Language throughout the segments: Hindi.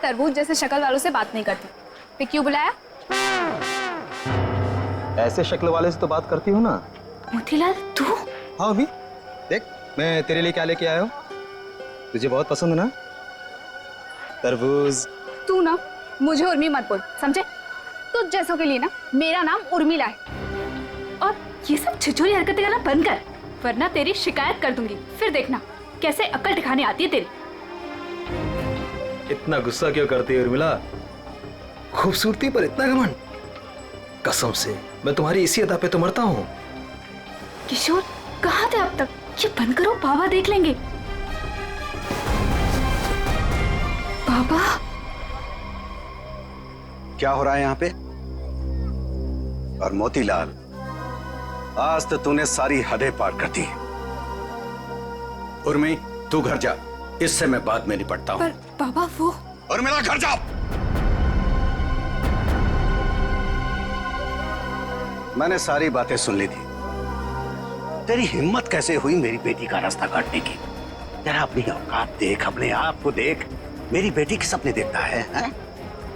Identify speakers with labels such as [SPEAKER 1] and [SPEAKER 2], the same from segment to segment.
[SPEAKER 1] तरबूज जैसे शक्ल वालों से बात नहीं करती। फिर क्यों बुलाया?
[SPEAKER 2] ऐसे शक्ल वाले से तो बात करती हूँ ना।
[SPEAKER 1] मोतीलाल तू?
[SPEAKER 2] हाँ अभी देख, मैं तेरे लिए क्या लेके आया हूँ। तुझे बहुत पसंद है ना तरबूज।
[SPEAKER 1] तू ना मुझे उर्मी मत बोल, समझे? तुझ जैसों के लिए ना मेरा नाम उर्मिला है। और ये सब छिछोरी हरकतें करना बंद कर, वरना तेरी शिकायत कर दूंगी। फिर देखना कैसे अक्ल ठिकाने आती है तेरी।
[SPEAKER 2] इतना गुस्सा क्यों करती है उर्मिला? खूबसूरती पर इतना घमंड? कसम से मैं तुम्हारी इसी अदा पे तो मरता हूँ।
[SPEAKER 1] किशोर कहाँ थे अब तक? ये बंद करो, बाबा देख लेंगे। बाबा
[SPEAKER 3] क्या हो रहा है यहाँ पे? और मोतीलाल, आज तो तूने सारी हदें पार कर दी। उर्मी तू घर जा, इससे मैं बाद में निपटता हूँ।
[SPEAKER 1] पर बाबा वो।
[SPEAKER 3] उर्मिला घर जा। मैंने सारी बातें सुन ली थी। तेरी हिम्मत कैसे हुई मेरी बेटी का रास्ता काटने की? तेरा अपनी औकात देख, अपने आप को देख। मेरी बेटी के सपने देखता है?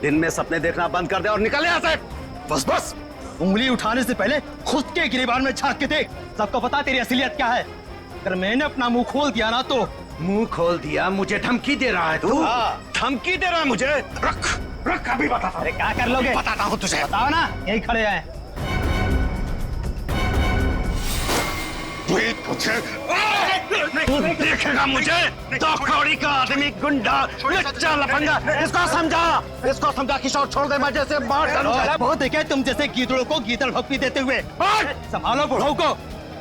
[SPEAKER 3] दिन में सपने देखना बंद कर दे और निकल यहाँ से।
[SPEAKER 2] बस बस, उंगली उठाने से पहले खुद के गिरेबान में झांक के देख। सबको पता तेरी असलियत क्या है। अगर मैंने अपना मुंह खोल दिया ना तो।
[SPEAKER 3] मुंह खोल दिया? मुझे धमकी दे रहा है तू? धमकी दे रहा है मुझे? रख रख, अभी बताता।
[SPEAKER 2] अरे क्या कर लोगे?
[SPEAKER 3] बताता हूँ तुझे।
[SPEAKER 2] बताओ ना, यही खड़े हैं।
[SPEAKER 3] देखेगा मुझे? दो कौड़ी का आदमी, गुंडा, लच्चा, लफंगा। इसको समझा किशोर, छोड़ दे, मैं जैसे मार डालूं।
[SPEAKER 2] बहुत देखे तुम जैसे गीदड़ों को गीदड़ भक्ति देते हुए। संभालो बुढ़ऊ को,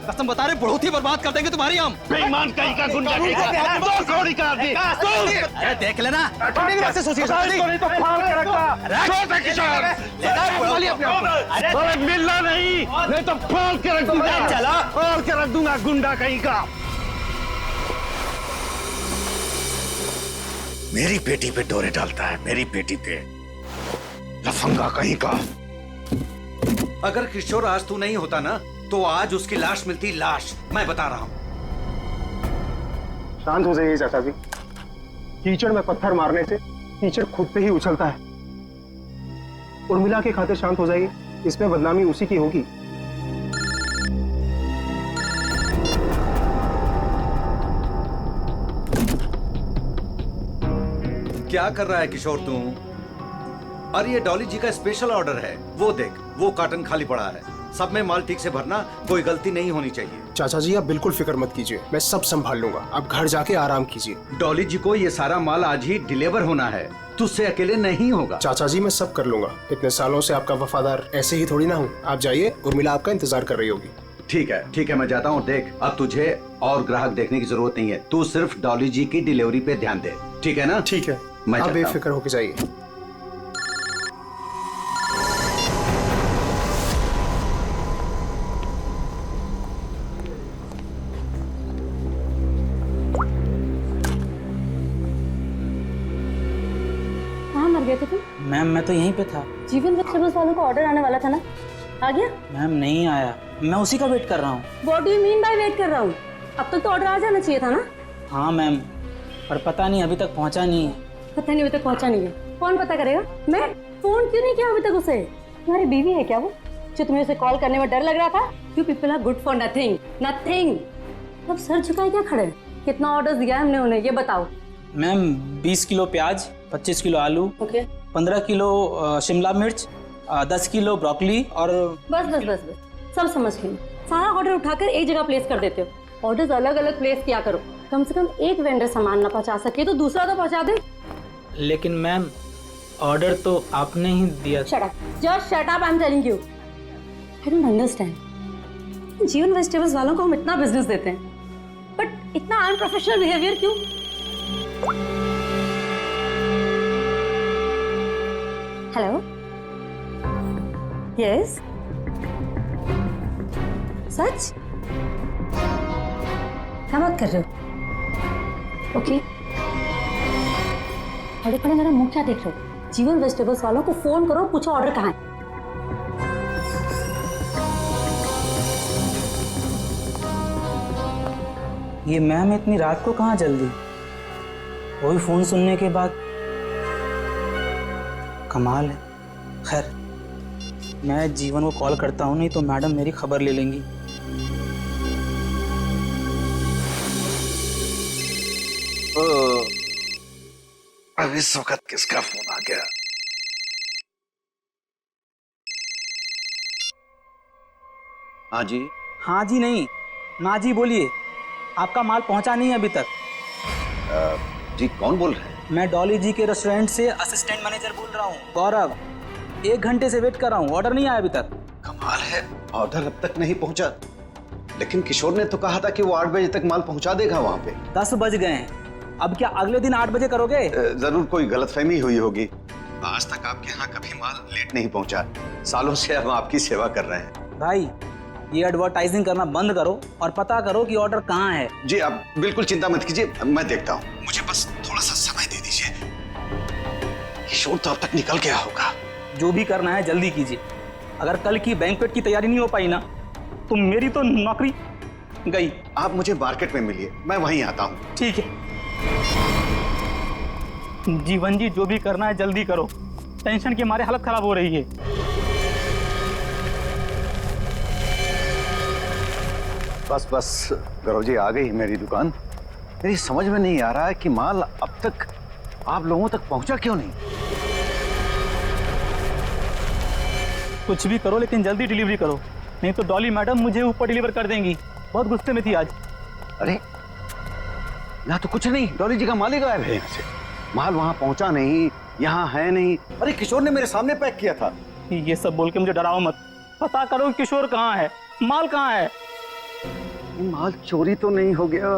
[SPEAKER 2] कसम बता रहे बहुत ही बर्बाद कर देंगे तुम्हारी हम।
[SPEAKER 3] बेईमान कहीं का, गुंडा कहीं का, दो कौड़ी का आदमी।
[SPEAKER 2] अरे देख लेना।
[SPEAKER 3] अरे मिलना नहीं तो फाड़ के रख दूंगा। चला फाड़ के रख दूंगा, गुंडा कहीं का। मेरी बेटी पे डोरे डालता है, मेरी बेटी पे, लफंगा कहीं का।
[SPEAKER 4] अगर किशोर आज तू नहीं होता ना तो आज उसकी लाश मिलती, लाश। मैं बता रहा हूं।
[SPEAKER 5] शांत हो जाइए चाचा जी। कीचड़ में पत्थर मारने से कीचड़ खुद पे ही उछलता है। उर्मिला के खातिर शांत हो जाइए, इसमें बदनामी उसी की होगी।
[SPEAKER 4] क्या कर रहा है किशोर तू? अरे ये डॉली जी का स्पेशल ऑर्डर है, वो देख, वो कार्टन खाली पड़ा है। सब में माल ठीक से भरना, कोई गलती नहीं होनी चाहिए।
[SPEAKER 5] चाचा जी आप बिल्कुल फिक्र मत कीजिए, मैं सब संभाल लूंगा। आप घर जाके आराम कीजिए।
[SPEAKER 4] डॉली जी को ये सारा माल आज ही डिलीवर होना है, तुझसे अकेले नहीं होगा।
[SPEAKER 5] चाचा जी मैं सब कर लूंगा। इतने सालों से आपका वफादार ऐसे ही थोड़ी ना हूँ। आप जाइए, उर्मिला आपका इंतजार कर रही होगी।
[SPEAKER 4] ठीक है मैं जाता हूँ। देख, अब तुझे और ग्राहक देखने की जरूरत नहीं है, तू सिर्फ डॉली जी की डिलीवरी पे ध्यान दे, ठीक है ना?
[SPEAKER 5] ठीक है,
[SPEAKER 4] मैं
[SPEAKER 5] आप बेफिक्र होके जाइए।
[SPEAKER 6] मैम मैं तो यहीं पे था।
[SPEAKER 7] जीवन वेजिटेबल्स वालों को ऑर्डर आने वाला था ना, आ गया?
[SPEAKER 6] मैम नहीं आया, मैं उसी का वेट कर रहा हूँ।
[SPEAKER 7] What do you mean by wait कर रहा हूँ? अब तक तो ऑर्डर आ जाना चाहिए था ना?
[SPEAKER 6] हाँ मैम, पर पता नहीं अभी तक पहुँचा नहीं है।
[SPEAKER 7] पता नहीं अभी तक पहुँचा नहीं है। कौन पता करेगा? मैं फोन क्यों नहीं किया अभी तक उसे? तुम्हारी बीवी है क्या वो, जो तुम्हें उसे कॉल करने में डर लग रहा था? You people are good for nothing, nothing। अब सर झुकाए क्या खड़े? कितना ऑर्डर दिया है हमने उन्हें, ये बताओ।
[SPEAKER 6] मैम 20 किलो प्याज, 25 किलो आलू, 15 किलो शिमला मिर्च, 10 किलो ब्रोकली और
[SPEAKER 7] बस सब समझ गई। सारा ऑर्डर उठाकर एक जगह प्लेस कर देते हो। ऑर्डर्स अलग अलग प्लेस किया करो। कम से कम एक वेंडर सामान ना पहुंचा सके तो दूसरा तो पहुंचा दे।
[SPEAKER 6] लेकिन मैम ऑर्डर तो आपने ही दिया।
[SPEAKER 7] Shut up, just shut up, I am telling you. I don't understand. जीवन वेजिटेबल्स वालों को हम इतना बिजनेस देते हैं, बट इतना अनप्रोफेशनल बिहेवियर क्यों? हेलो, यस, सच? क्या बात कर रहे हो? ओके, बड़े बड़े मेरा मुंह क्या देख रहे हो? जीवन वेजिटेबल्स वालों को फोन करो, पूछो ऑर्डर कहाँ है।
[SPEAKER 6] ये मैम इतनी रात को कहाँ जल्दी? वही फोन सुनने के बाद कमाल है। खैर, मैं जीवन को कॉल करता हूँ, नहीं तो मैडम मेरी खबर ले लेंगी।
[SPEAKER 3] अब इस वक्त किसका फोन आ गया? हाँ जी।
[SPEAKER 6] हाँ जी नहीं, ना जी बोलिए। आपका माल पहुंचा नहीं है अभी तक।
[SPEAKER 3] जी कौन बोल रहे हैं?
[SPEAKER 6] मैं डॉली जी के रेस्टोरेंट से असिस्टेंट मैनेजर बोल रहा हूँ, गौरव। 1 घंटे से वेट कर रहा हूँ, ऑर्डर नहीं आया अभी तक।
[SPEAKER 3] कमाल है, ऑर्डर अब तक नहीं पहुंचा। लेकिन किशोर ने तो कहा था कि वो 8 बजे तक माल पहुंचा देगा वहां पे।
[SPEAKER 6] 10 बज गए हैं, अब क्या अगले दिन 8 बजे करोगे?
[SPEAKER 3] जरूर कोई गलतफहमी हुई होगी। आज तक आपके यहाँ कभी माल लेट नहीं पहुंचा। सालों से हम आपकी सेवा कर रहे हैं।
[SPEAKER 6] भाई, ये एडवर्टाइजिंग करना बंद करो और पता करो कि ऑर्डर कहाँ है।
[SPEAKER 3] जी आप बिल्कुल चिंता मत कीजिए, मैं देखता हूँ। मुझे बस थोड़ा सा समय दे दीजिए। किशोर तो अब तक निकल गया होगा।
[SPEAKER 6] जो भी करना है जल्दी कीजिए। अगर कल की बैंक्वेट की तैयारी नहीं हो पाई ना, तो मेरी तो नौकरी गई।
[SPEAKER 3] आप मुझे मार्केट में मिलिए, मैं वहीं आता हूँ।
[SPEAKER 6] ठीक है जीवन जी, जो भी करना है जल्दी करो। टेंशन के मारे हालत खराब हो रही है।
[SPEAKER 3] बस बस गौरव जी, आ गई मेरी दुकान। मेरी समझ में नहीं आ रहा है कि माल अब तक आप लोगों तक पहुंचा क्यों नहीं।
[SPEAKER 6] कुछ भी करो लेकिन जल्दी डिलीवरी करो, नहीं तो डॉली मैडम मुझे ऊपर डिलीवर कर देंगी। बहुत गुस्से में थी आज।
[SPEAKER 3] अरे यहाँ तो कुछ नहीं, डॉली जी का माल ही गायब है यहाँ से। माल वहां पहुंचा नहीं, यहाँ है नहीं। अरे किशोर ने मेरे सामने पैक किया था।
[SPEAKER 6] ये सब बोल के मुझे डराओ मत। पता करो कि किशोर कहाँ है, माल कहाँ है।
[SPEAKER 3] माल चोरी तो नहीं हो गया?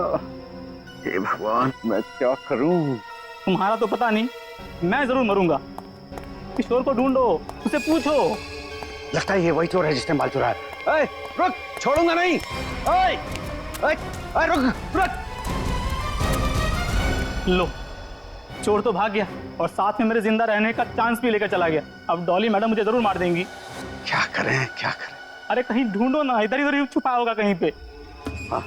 [SPEAKER 3] हे भगवान, मैं क्या करूं?
[SPEAKER 6] तुम्हारा तो पता नहीं, मैं जरूर मरूंगा। किशोर को ढूंढो, उसे पूछो।
[SPEAKER 3] लगता है ये वही चोर है जिसने माल चुराया। ए, रुक, छोड़ूंगा नहीं। ए, ए, ए, रुक।
[SPEAKER 6] लो, चोर तो भाग गया और साथ में मेरे जिंदा रहने का चांस भी लेकर चला गया। अब डॉली मैडम मुझे जरूर मार देंगी।
[SPEAKER 3] क्या करें क्या करें?
[SPEAKER 6] अरे कहीं ढूंढो ना, इधर इधर छुपा होगा कहीं पे।
[SPEAKER 3] हाँ।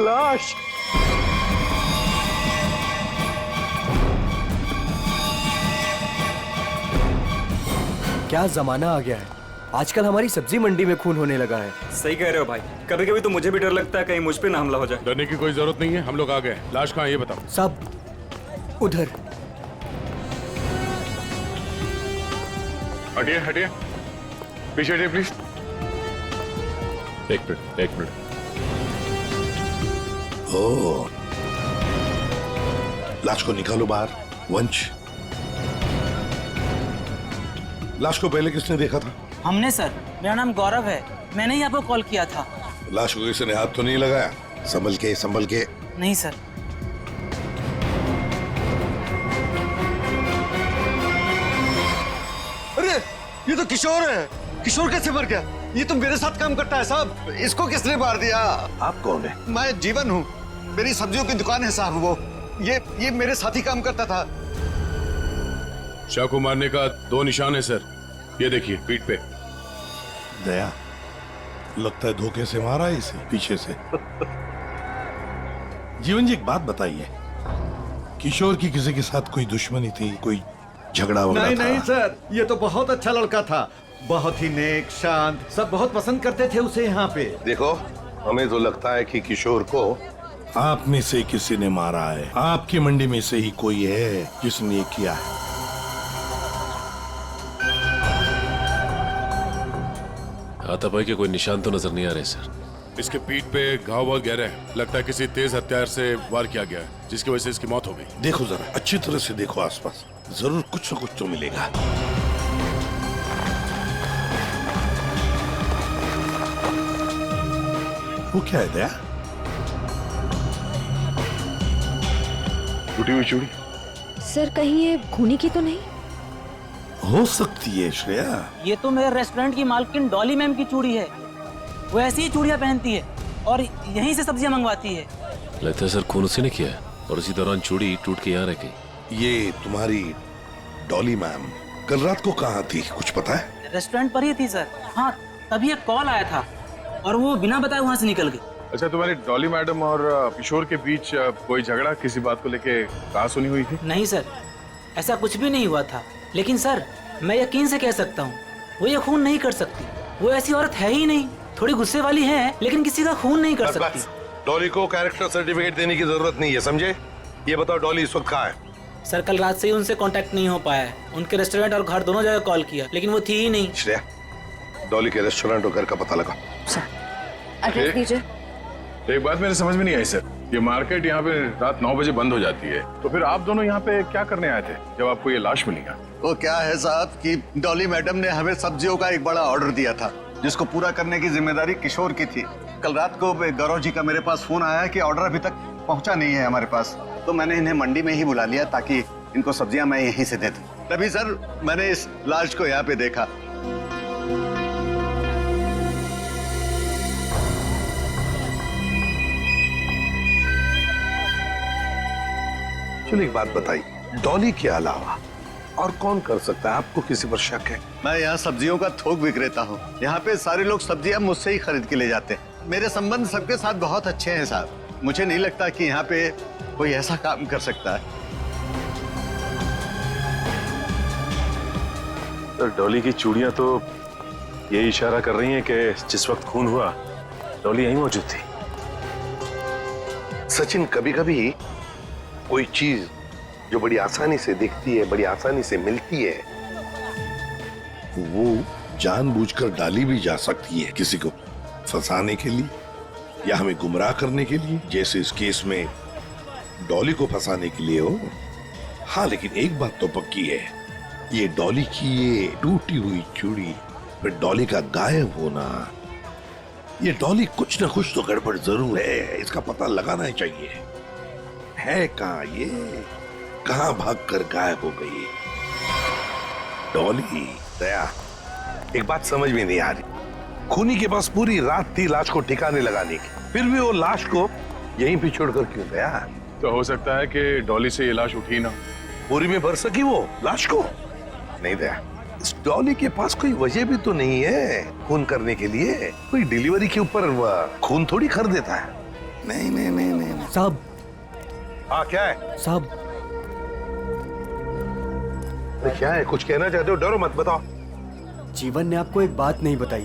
[SPEAKER 3] लाश।
[SPEAKER 8] क्या जमाना आ गया है, आजकल हमारी सब्जी मंडी में खून होने लगा है।
[SPEAKER 9] सही कह रहे हो भाई, कभी कभी तो मुझे भी डर लगता है कहीं मुझ पे ना हमला हो जाए।
[SPEAKER 10] डरने की कोई जरूरत नहीं है, हम लोग आ गए। लाश कहाँ है ये बताओ।
[SPEAKER 8] सब उधर।
[SPEAKER 10] हटिए हटिए, पीछे हटिए प्लीज। एक मिनट।
[SPEAKER 11] ओह, लाश को निकालो बाहर। वंश, लाश को पहले किसने देखा था?
[SPEAKER 6] हमने सर, मेरा नाम गौरव है, मैंने ही आपको कॉल किया था।
[SPEAKER 11] लाश को किसी ने हाथ तो नहीं लगाया? संभल के।
[SPEAKER 6] नहीं सर।
[SPEAKER 3] अरे ये तो किशोर है। किशोर कैसे मर गया? ये तो मेरे साथ काम करता है साहब। इसको किसने मार दिया?
[SPEAKER 11] आप कौन है?
[SPEAKER 3] मैं जीवन हूँ, मेरी सब्जियों की दुकान है साहब। वो ये मेरे साथ ही काम करता था।
[SPEAKER 10] शाह को मारने का 2 निशान है सर, ये देखिए पीठ पे।
[SPEAKER 11] दया, लगता है धोखे से मारा है इसे पीछे से। जीवन जी, एक बात बताइए, किशोर की किसी के साथ कोई दुश्मनी थी, कोई झगड़ा वगड़ा था?
[SPEAKER 4] नहीं सर, ये तो बहुत अच्छा लड़का था, बहुत ही नेक, शांत, सब बहुत पसंद करते थे उसे यहाँ पे।
[SPEAKER 11] देखो, हमें तो लगता है कि किशोर को आप में से किसी ने मारा है। आपकी मंडी में से ही कोई है जिसने ये किया है।
[SPEAKER 12] हाथापाई के कोई निशान तो नजर नहीं आ रहे सर।
[SPEAKER 10] इसके पीठ पे घाव बहुत गहरे हैं, लगता है किसी तेज हथियार से वार किया गया है, जिसकी वजह से इसकी मौत हो गई।
[SPEAKER 11] देखो जरा, अच्छी तरह से देखो आसपास, जरूर कुछ न कुछ तो मिलेगा। वो क्या है दया?
[SPEAKER 10] टूटी हुई चूड़ी।
[SPEAKER 13] सर, कहीं ये खूनी की तो नहीं?
[SPEAKER 11] हो सकती है श्रेया।
[SPEAKER 6] ये तो मेरे रेस्टोरेंट की मालकिन डॉली मैम की चूड़ी है। वो ऐसी ही चूड़ियां पहनती है और यहीं से सब्जियां मंगवाती है।
[SPEAKER 12] लगता है सर खून उसी ने किया है और इसी दौरान चूड़ी टूट के यहाँ रह गई।
[SPEAKER 11] ये तुम्हारी डॉली मैम कल रात को कहाँ थी, कुछ पता है?
[SPEAKER 6] रेस्टोरेंट पर ही थी सर। हाँ, तभी एक कॉल आया था और वो बिना बताए वहाँ से निकल गई।
[SPEAKER 10] अच्छा, तुम्हारी डॉली मैडम और किशोर के बीच कोई झगड़ा किसी बात को लेके कहा सुनी हुई थी?
[SPEAKER 6] नहीं सर, ऐसा कुछ भी नहीं हुआ था। लेकिन सर, मैं यकीन से कह सकता हूँ वो ये खून नहीं कर सकती। वो ऐसी औरत है ही नहीं। थोड़ी गुस्से वाली है लेकिन किसी का खून नहीं कर सकती।
[SPEAKER 11] डॉली को कैरेक्टर सर्टिफिकेट देने की जरूरत नहीं है, समझे? ये बताओ डॉली इस वक्त कहाँ है?
[SPEAKER 6] सर, कल रात से ही उनसे कांटेक्ट नहीं हो पाया है। उनके रेस्टोरेंट और घर दोनों जगह कॉल किया लेकिन वो थी ही नहीं।
[SPEAKER 11] श्रेया, डॉली के रेस्टोरेंट और घर का पता लगा।
[SPEAKER 13] एड्रेस दीजिए।
[SPEAKER 10] एक बात मेरे समझ में नहीं आई सर, ये मार्केट यहाँ पे रात 9 बजे बंद हो जाती है, तो फिर आप दोनों यहाँ पे क्या करने आए थे जब आपको ये लाश मिली?
[SPEAKER 3] वो क्या है साहब कि डॉली मैडम ने हमें सब्जियों का एक बड़ा ऑर्डर दिया था जिसको पूरा करने की जिम्मेदारी किशोर की थी। कल रात को गौरव जी का मेरे पास फोन आया कि ऑर्डर अभी तक पहुंचा नहीं है हमारे पास, तो मैंने इन्हें मंडी में ही बुला लिया ताकि इनको सब्जियां मैं यहीं से दे दूं। तभी सर मैंने इस लाश को यहाँ पे देखा।
[SPEAKER 11] चलो एक बात बताइए, डॉली के अलावा और कौन कर सकता है? आपको किसी पर शक है?
[SPEAKER 3] मैं यहाँ सब्जियों का थोक विक्रेता हूँ। यहाँ पे सारे लोग सब्जियां मुझसे ही खरीद के ले जाते हैं। मेरे संबंध सबके साथ बहुत अच्छे हैं साहब। मुझे नहीं लगता कि यहाँ पे कोई ऐसा काम कर सकता है।
[SPEAKER 10] तो डॉली की चूड़ियां तो ये इशारा कर रही हैं कि जिस वक्त खून हुआ डॉली यहीं मौजूद थी।
[SPEAKER 11] सचिन, कभी कभी कोई चीज जो बड़ी आसानी से दिखती है, बड़ी आसानी से मिलती है, वो जानबूझकर डाली भी जा सकती है किसी को फंसाने के लिए या हमें गुमराह करने के लिए, जैसे इस केस में डॉली को फंसाने के लिए हो। हाँ, लेकिन एक बात तो पक्की है, ये डॉली की ये टूटी हुई चूड़ी, फिर डॉली का गायब होना, ये डॉली कुछ न कुछ तो गड़बड़ जरूर है। इसका पता लगाना ही चाहिए। है कहाँ ये? कहाँ भागकर गायब हो गई डॉली? दया, एक बात समझ में नहीं आ रही, खूनी के पास पूरी रात थी लाश को ठिकाने लगाने की, फिर भी वो लाश को यहीं पे छोड़कर क्यों गया?
[SPEAKER 10] तो हो सकता है कि डॉली से ये लाश उठी ना,
[SPEAKER 11] बोरी में भर सकी वो लाश को? नहीं दया, इस डॉली के पास कोई वजह भी तो नहीं है खून करने के लिए। कोई डिलीवरी के ऊपर खून थोड़ी कर देता है। नहीं नहीं नहीं नहीं
[SPEAKER 8] साहब।
[SPEAKER 11] हाँ, क्या है
[SPEAKER 8] साहब?
[SPEAKER 11] क्या है? कुछ कहना चाहते हो? डरो मत, बताओ।
[SPEAKER 8] जीवन ने आपको एक बात नहीं बताई।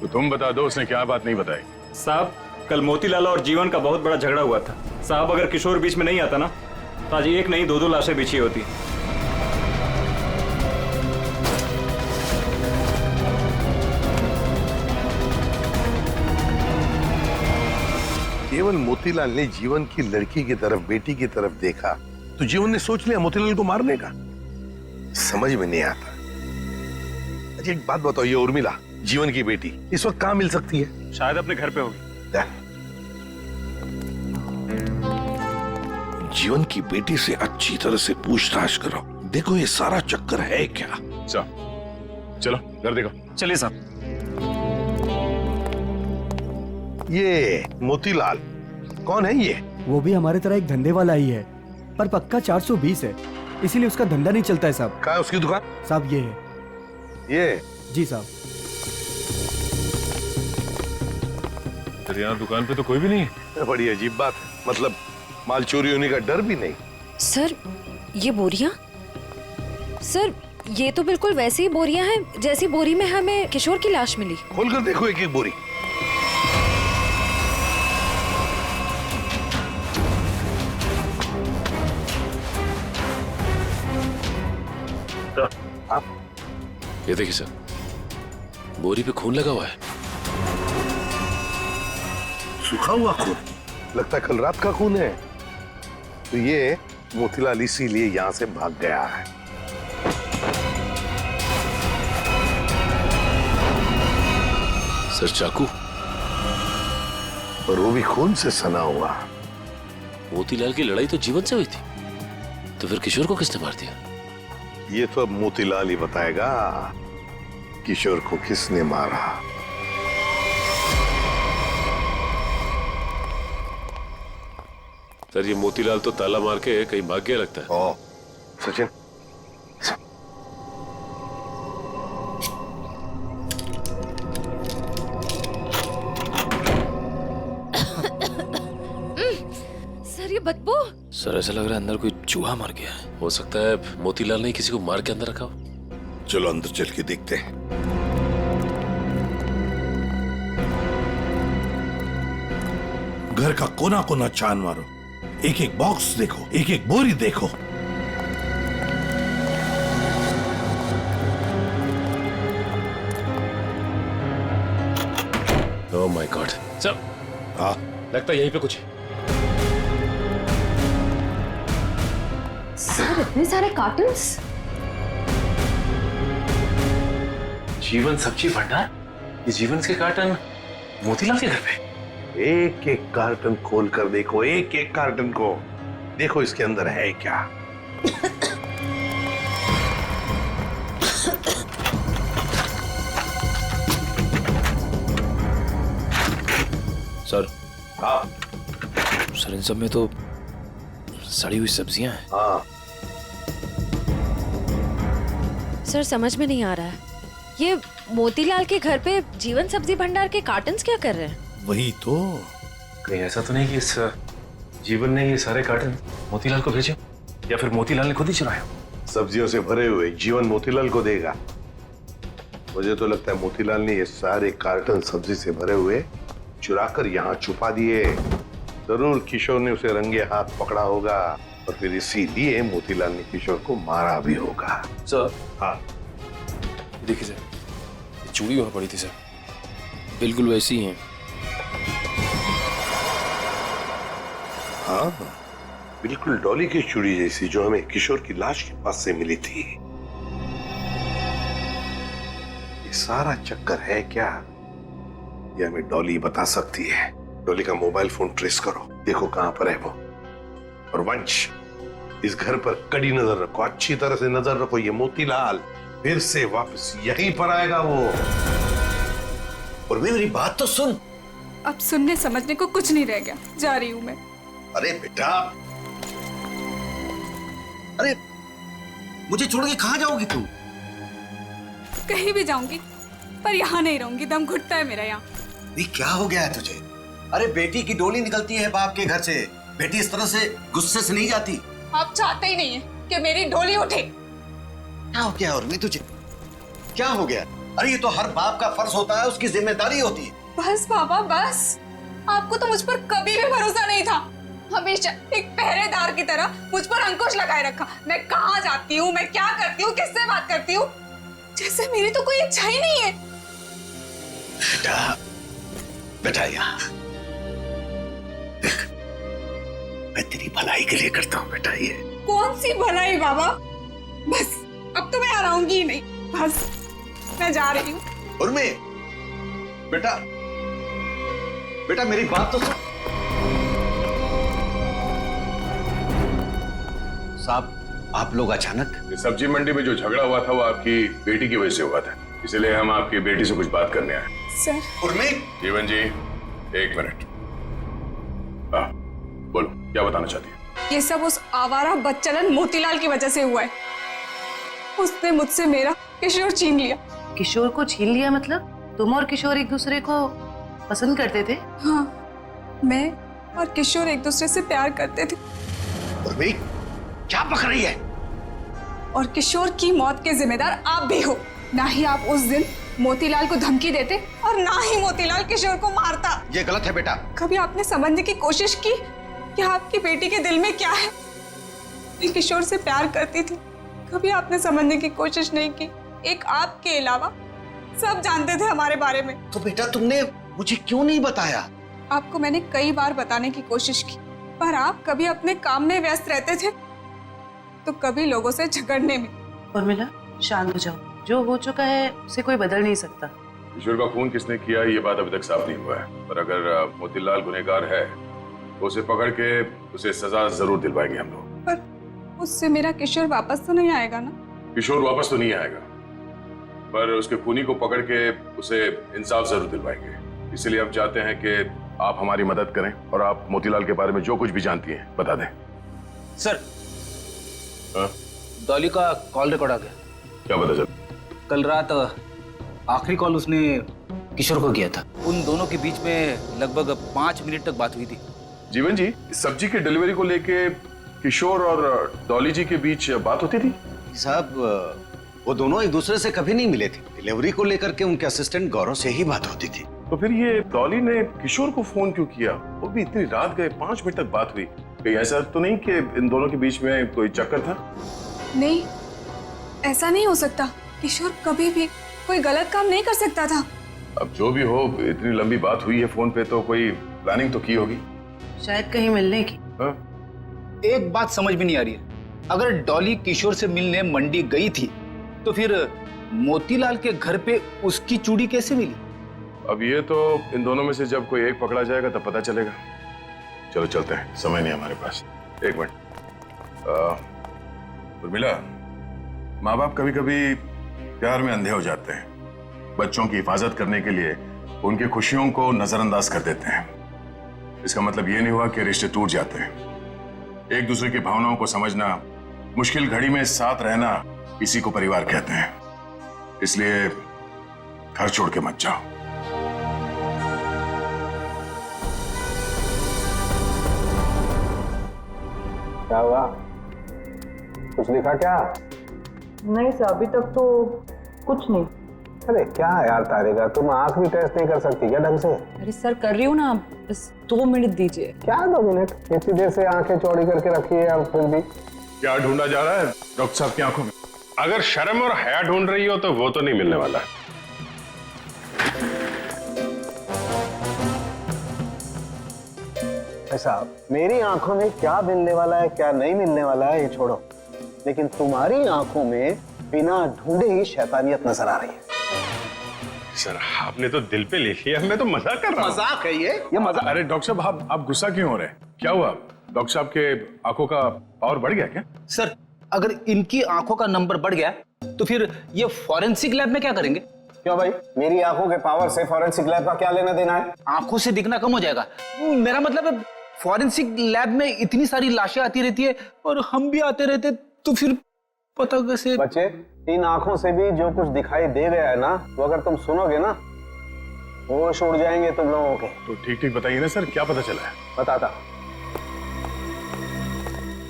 [SPEAKER 10] तो तुम बता दो, उसने क्या बात नहीं बताई?
[SPEAKER 9] साहब, कल मोतीलाल और जीवन का बहुत बड़ा झगड़ा हुआ था। साहब, अगर किशोर बीच में नहीं आता ना तो आज एक नहीं दो लाशें बिछी होती।
[SPEAKER 11] केवल मोतीलाल ने जीवन की लड़की की तरफ, बेटी की तरफ देखा तो जीवन ने सोच लिया मोतीलाल को मारने का। समझ में नहीं आता। अच्छा एक बात बताओ, ये उर्मिला जीवन की बेटी इस वक्त कहाँ मिल सकती है?
[SPEAKER 9] शायद अपने घर पे होगी।
[SPEAKER 11] जीवन की बेटी से अच्छी तरह से पूछताछ करो, देखो ये सारा चक्कर है क्या।
[SPEAKER 10] चलो घर देखो।
[SPEAKER 9] चलिए साहब।
[SPEAKER 11] ये मोतीलाल कौन है? ये
[SPEAKER 8] वो भी हमारे तरह एक धंधे वाला ही है, पर पक्का 420 है, इसीलिए उसका धंधा नहीं चलता है साहब।
[SPEAKER 11] कहाँ है उसकी दुकान?
[SPEAKER 8] साहब ये है।
[SPEAKER 11] ये?
[SPEAKER 8] जी साहब।
[SPEAKER 10] तेरे यहाँ दुकान पे तो कोई भी नहीं है?
[SPEAKER 11] बड़ी अजीब बात है, मतलब माल चोरी होने का डर भी नहीं।
[SPEAKER 13] सर, ये बोरियां? सर, ये तो बिल्कुल वैसी ही बोरियां हैं जैसी बोरी में हमें किशोर की लाश मिली।
[SPEAKER 11] खोलकर देखो एक एक बोरी।
[SPEAKER 12] ये देखिए सर, बोरी पे खून लगा हुआ है।
[SPEAKER 11] सूखा हुआ खून? लगता है कल रात का खून है। तो ये मोतीलाल इसीलिए यहाँ से भाग गया है।
[SPEAKER 12] सर, चाकू?
[SPEAKER 11] और वो भी खून से सना हुआ।
[SPEAKER 12] मोतीलाल की लड़ाई तो जीवन से हुई थी, तो फिर किशोर को किसने मार दिया?
[SPEAKER 11] ये तो अब मोतीलाल ही बताएगा किशोर को किसने मारा।
[SPEAKER 12] सर, ये मोतीलाल तो ताला मार के कहीं भाग गया लगता है।
[SPEAKER 11] ओ, सचिन
[SPEAKER 12] सर ऐसा लग रहा है अंदर कोई चूहा मर गया है। हो सकता है मोतीलाल ने किसी को मार के अंदर रखा हो।
[SPEAKER 11] चलो अंदर चल के देखते हैं। घर का कोना कोना छान मारो, एक एक बॉक्स देखो, एक एक बोरी देखो।
[SPEAKER 12] ओह माय गॉड सर,
[SPEAKER 11] हाँ
[SPEAKER 12] लगता है यहीं पे कुछ है।
[SPEAKER 1] सर इतने सारे कार्टन्स।
[SPEAKER 12] जीवन सब्जी भंडार, ये जीवन के कार्टन मोतीलाल के घर पे।
[SPEAKER 11] एक एक कार्टन खोल कर देखो, एक एक कार्टन को देखो, इसके अंदर है क्या।
[SPEAKER 12] सर
[SPEAKER 11] हाँ
[SPEAKER 12] सर, इन सब में तो सड़ी हुई सब्जियां हैं।
[SPEAKER 11] हाँ
[SPEAKER 13] सर समझ में नहीं आ रहा है, ये मोतीलाल के घर पे जीवन सब्जी भंडार के कार्टन्स क्या कर रहे हैं?
[SPEAKER 11] वही तो।
[SPEAKER 12] कहीं ऐसा तो नहीं कि इस जीवन ने ये सारे कार्टन मोतीलाल को भेजे, या फिर मोतीलाल ने खुद ही चुराया?
[SPEAKER 11] सब्जियों से भरे हुए जीवन मोतीलाल को देगा। मुझे तो लगता है मोतीलाल ने ये सारे कार्टन सब्जी से भरे हुए चुराकर यहाँ छुपा दिए। जरूर किशोर ने उसे रंगे हाथ पकड़ा होगा और फिर इसीलिए मोतीलाल ने किशोर को मारा भी होगा।
[SPEAKER 12] सर
[SPEAKER 11] हाँ
[SPEAKER 12] देखिए सर, ये चूड़ी वहां पड़ी थी सर, बिल्कुल वैसी ही है।
[SPEAKER 11] हाँ बिल्कुल डॉली की चूड़ी जैसी, जो हमें किशोर की लाश के पास से मिली थी। ये सारा चक्कर है क्या, ये हमें डॉली बता सकती है। डॉली का मोबाइल फोन ट्रेस करो, देखो कहां पर है वो। और वंश, इस घर पर कड़ी नजर रखो, अच्छी तरह से नजर रखो। ये मोतीलाल फिर से वापस यहीं पर आएगा वो।
[SPEAKER 3] और मेरी बात तो सुन।
[SPEAKER 1] अब सुनने समझने को कुछ नहीं रह गया, जा रही हूँ मैं।
[SPEAKER 3] अरे बेटा, अरे मुझे छोड़ के कहां जाओगी तू?
[SPEAKER 1] कहीं भी जाऊंगी, पर यहाँ नहीं रहूंगी, दम घुटता है मेरा यहाँ।
[SPEAKER 3] ये क्या हो गया है तुझे? अरे बेटी की डोली निकलती है बाप के घर से, बेटी इस तरह से गुस्से से नहीं जाती।
[SPEAKER 1] आप चाहते ही नहीं है कि मेरी डोली उठे।
[SPEAKER 3] क्या हो गया उर्मी तुझे? क्या हो गया? अरे ये तो हर बाप का फर्ज होता है, उसकी जिम्मेदारी होती है।
[SPEAKER 1] बस बाबा बस, आपको तो मुझ पर कभी भी भरोसा नहीं था। हमेशा एक पहरेदार की तरह मुझ पर अंकुश लगाए रखा। मैं कहाँ जाती हूँ, मैं क्या करती हूँ, किससे बात करती हूँ, जैसे मेरी तो कोई इच्छा ही नहीं है।
[SPEAKER 3] बेटा बेटा, यहाँ देख, मैं तेरी भलाई के लिए करता हूँ बेटा। ये
[SPEAKER 1] कौन सी भलाई बाबा, बस अब तो मैं हराऊंगी ही नहीं, बस मैं जा रही हूँ।
[SPEAKER 3] उर्मी बेटा, बेटा मेरी बात तो सुन। साहब, आप लोग अचानक?
[SPEAKER 10] ये सब्जी मंडी में जो झगड़ा हुआ था वो आपकी बेटी की वजह से हुआ था, इसलिए हम आपकी बेटी से कुछ बात करने आए।
[SPEAKER 1] सर।
[SPEAKER 3] उर्मी।
[SPEAKER 10] जीवन जी एक मिनट, बोलो क्या बताना चाहती है?
[SPEAKER 1] ये सब उस आवारा बच्चलन मोतीलाल की वजह से हुआ है। उसने मुझसे मेरा किशोर छीन लिया।
[SPEAKER 7] किशोर को छीन लिया मतलब? तुम और किशोर एक दूसरे को पसंद करते थे?
[SPEAKER 1] हाँ, मैं और किशोर एक दूसरे से प्यार करते थे।
[SPEAKER 3] उर्मी क्या पक रही है?
[SPEAKER 1] और किशोर की मौत के जिम्मेदार आप भी हो। ना ही आप उस दिन मोतीलाल को धमकी देते और ना ही मोतीलाल किशोर को मारता।
[SPEAKER 3] ये गलत है बेटा।
[SPEAKER 1] कभी आपने समझने की कोशिश की कि आपकी बेटी के दिल में क्या है? मैं किशोर से प्यार करती थी, कभी आपने समझने की कोशिश नहीं की। एक आपके अलावा सब जानते थे हमारे बारे में।
[SPEAKER 3] तो बेटा तुमने मुझे क्यों नहीं बताया?
[SPEAKER 1] आपको मैंने कई बार बताने की कोशिश की, पर आप कभी अपने काम में व्यस्त रहते थे तो कभी लोगों से झगड़ने में।
[SPEAKER 7] उर्मिला शांत हो जाओ, जो हो चुका है उसे कोई बदल नहीं सकता।
[SPEAKER 10] किशोर का खून किसने किया ये बात अभी तक साफ नहीं हुआ है, पर अगर मोतीलाल गुनहगार है तो उसे पकड़ के उसे सजा जरूर दिलवाएंगे हम लोग।
[SPEAKER 1] पर उससे मेरा किशोर वापस तो नहीं आएगा ना?
[SPEAKER 10] किशोर वापस तो नहीं आएगा, पर उसके खूनी को पकड़ के उसे इंसाफ जरूर दिलवाएंगे। इसलिए हम चाहते हैं कि आप हमारी मदद करें और आप मोतीलाल के बारे में जो कुछ भी जानती हैं बता दें।
[SPEAKER 6] सर,
[SPEAKER 10] हाँ?
[SPEAKER 6] डॉली का कॉल रिकॉर्ड आ गया।
[SPEAKER 10] क्या पता चल?
[SPEAKER 6] कल रात आखिरी कॉल उसने किशोर को किया था। उन दोनों के बीच में लगभग 5 मिनट तक बात हुई थी।
[SPEAKER 10] जीवन जी, इस सब्जी की डिलीवरी को लेके किशोर और डॉली जी के बीच बात होती थी?
[SPEAKER 3] साहब वो दोनों एक दूसरे से कभी नहीं मिले थे। डिलीवरी को लेकर के उनके असिस्टेंट गौरव से ही बात होती थी।
[SPEAKER 10] तो फिर ये डॉली ने किशोर को फोन क्यों किया? वो भी इतनी रात गए, 5 मिनट तक बात हुई। कहीं ऐसा तो नहीं कि इन दोनों के बीच में कोई चक्कर था?
[SPEAKER 1] नहीं, ऐसा नहीं हो सकता। किशोर कभी भी कोई गलत काम नहीं कर सकता था।
[SPEAKER 10] अब जो भी हो, इतनी लंबी बात हुई है फोन पे तो कोई प्लानिंग तो की होगी।
[SPEAKER 7] शायद कहीं मिलने की।
[SPEAKER 10] हाँ?
[SPEAKER 14] एक बात समझ में नहीं आ रही है, अगर डॉली किशोर से मिलने मंडी गई थी तो फिर मोतीलाल के घर पे उसकी चूड़ी कैसे मिली?
[SPEAKER 10] अब ये तो इन दोनों में से जब कोई एक पकड़ा जाएगा तब पता चलेगा। चलो चलते हैं, समय नहीं हमारे पास। एक मिनट उर्मिला, माँ बाप कभी कभी प्यार में अंधे हो जाते हैं। बच्चों की हिफाजत करने के लिए उनकी खुशियों को नजरअंदाज कर देते हैं। इसका मतलब ये नहीं हुआ कि रिश्ते टूट जाते हैं। एक दूसरे की भावनाओं को समझना, मुश्किल घड़ी में साथ रहना, इसी को परिवार कहते हैं। इसलिए घर छोड़ के मत जाओ।
[SPEAKER 5] क्या हुआ? कुछ लिखा क्या?
[SPEAKER 15] नहीं सर, अभी तक तो कुछ नहीं।
[SPEAKER 5] अरे क्या यार तारिका, तुम आंख भी टेस्ट नहीं कर सकती क्या ढंग से?
[SPEAKER 15] अरे सर कर रही हूँ ना, बस 2 मिनट दीजिए।
[SPEAKER 5] क्या 2 मिनट? इतनी देर से आंखें चौड़ी करके रखी है और फिर भी
[SPEAKER 10] क्या ढूंढा जा रहा है डॉक्टर साहब की आंखों में?
[SPEAKER 11] अगर शर्म और हया ढूंढ रही हो तो वो तो नहीं मिलने वाला।
[SPEAKER 5] साहब, मेरी आंखों में क्या मिलने वाला है क्या नहीं मिलने वाला है ये छोड़ो, लेकिन तुम्हारी आंखों में बिना ढूंढे ही शैतानियत नजर आ रही है।
[SPEAKER 11] सर आपने तो दिल पे ले लिया, मैं तो मजाक कर रहा हूं।
[SPEAKER 5] मजाक है ये मजाक।
[SPEAKER 10] अरे डॉक्टर साहब, आप गुस्सा क्यों हो रहे हैं? क्या हुआ? डॉक्टर साहब के आंखों का पावर बढ़ गया क्या?
[SPEAKER 14] सर अगर इनकी आंखों का नंबर बढ़ गया तो फिर ये फॉरेंसिक लैब में क्या करेंगे?
[SPEAKER 5] क्यों भाई, मेरी आंखों के पावर से फॉरेंसिक लैब का क्या लेना देना है?
[SPEAKER 14] आंखों से दिखना कम हो जाएगा। मेरा मतलब है फॉरेंसिक लैब में इतनी सारी लाशें आती रहती है और हम भी आते रहते, तो फिर पता कैसे?
[SPEAKER 5] बच्चे, इन आंखों से भी जो कुछ दिखाई दे गया है ना, वो अगर तुम सुनोगे ना, होश उड़ जाएंगे तुम लोगों के।
[SPEAKER 10] तो ठीक ठीक बताइए ना सर, क्या पता चला है?
[SPEAKER 5] बताता।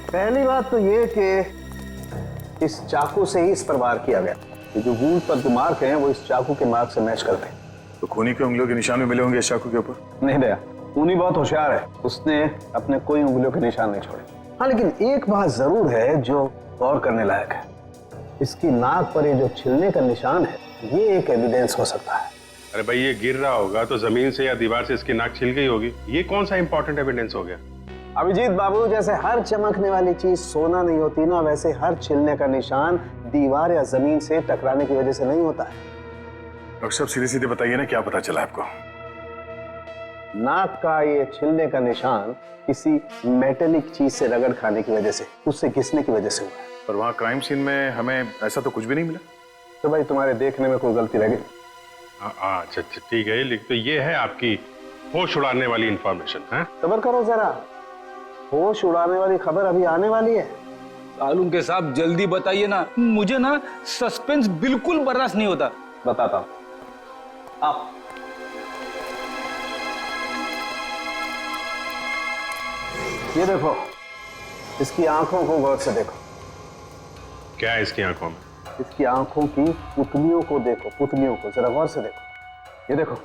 [SPEAKER 5] पहली बात तो ये कि इस चाकू से ही इस पर वार किया गया। ये जो वूंड पर जो मार्क हैं वो इस चाकू के मार्क से मैच करते हैं।
[SPEAKER 10] तो खूनी के उंगलियों के निशान भी मिले होंगे इस चाकू के ऊपर?
[SPEAKER 5] नहीं दया, खूनी बहुत होशियार है, उसने अपने कोई उंगलियों के निशान नहीं छोड़े। हाँ, लेकिन एक बात जरूर है जो गौर करने लायक है। इसकी नाक पर ये जो छिलने का निशान है, ये एक एविडेंस हो सकता है।
[SPEAKER 11] अरे भाई, ये गिर रहा होगा तो जमीन से या दीवार से इसकी नाक छिल गई होगी। ये कौन सा इंपॉर्टेंट एविडेंस हो गया?
[SPEAKER 5] अभिजीत बाबू, जैसे हर चमकने वाली चीज सोना नहीं होती ना, वैसे हर छिलने का निशान दीवार या जमीन से टकराने की वजह से नहीं होता है।
[SPEAKER 10] डॉक्टर साहब सीधे सीधे बताइए ना, क्या पता चला आपको?
[SPEAKER 5] नाक का ये छिलने का निशान किसी मेटेलिक चीज से रगड़ खाने की वजह से, उससे घिसने की वजह से हुआ है।
[SPEAKER 10] पर वहाँ क्राइम सीन में हमें ऐसा तो कुछ भी नहीं मिला।
[SPEAKER 5] तो भाई तुम्हारे देखने में कोई गलती रह गई?
[SPEAKER 11] अच्छा ठीक है, लिख तो ये है आपकी होश उड़ाने वाली इंफॉर्मेशन है।
[SPEAKER 5] सब्र करो जरा, होश उड़ाने वाली खबर अभी आने वाली है।
[SPEAKER 14] सालून के साहब जल्दी बताइए ना, मुझे ना सस्पेंस बिल्कुल बर्दाश्त नहीं होता।
[SPEAKER 5] बताता हूं, आप ये देखो, इसकी आंखों को गौर से देखो।
[SPEAKER 11] क्या है इसकी आंखों में?
[SPEAKER 5] इसकी आंखों की पुतलियों को देखो, पुतलियों को जरा गौर से देखो। ये देखो,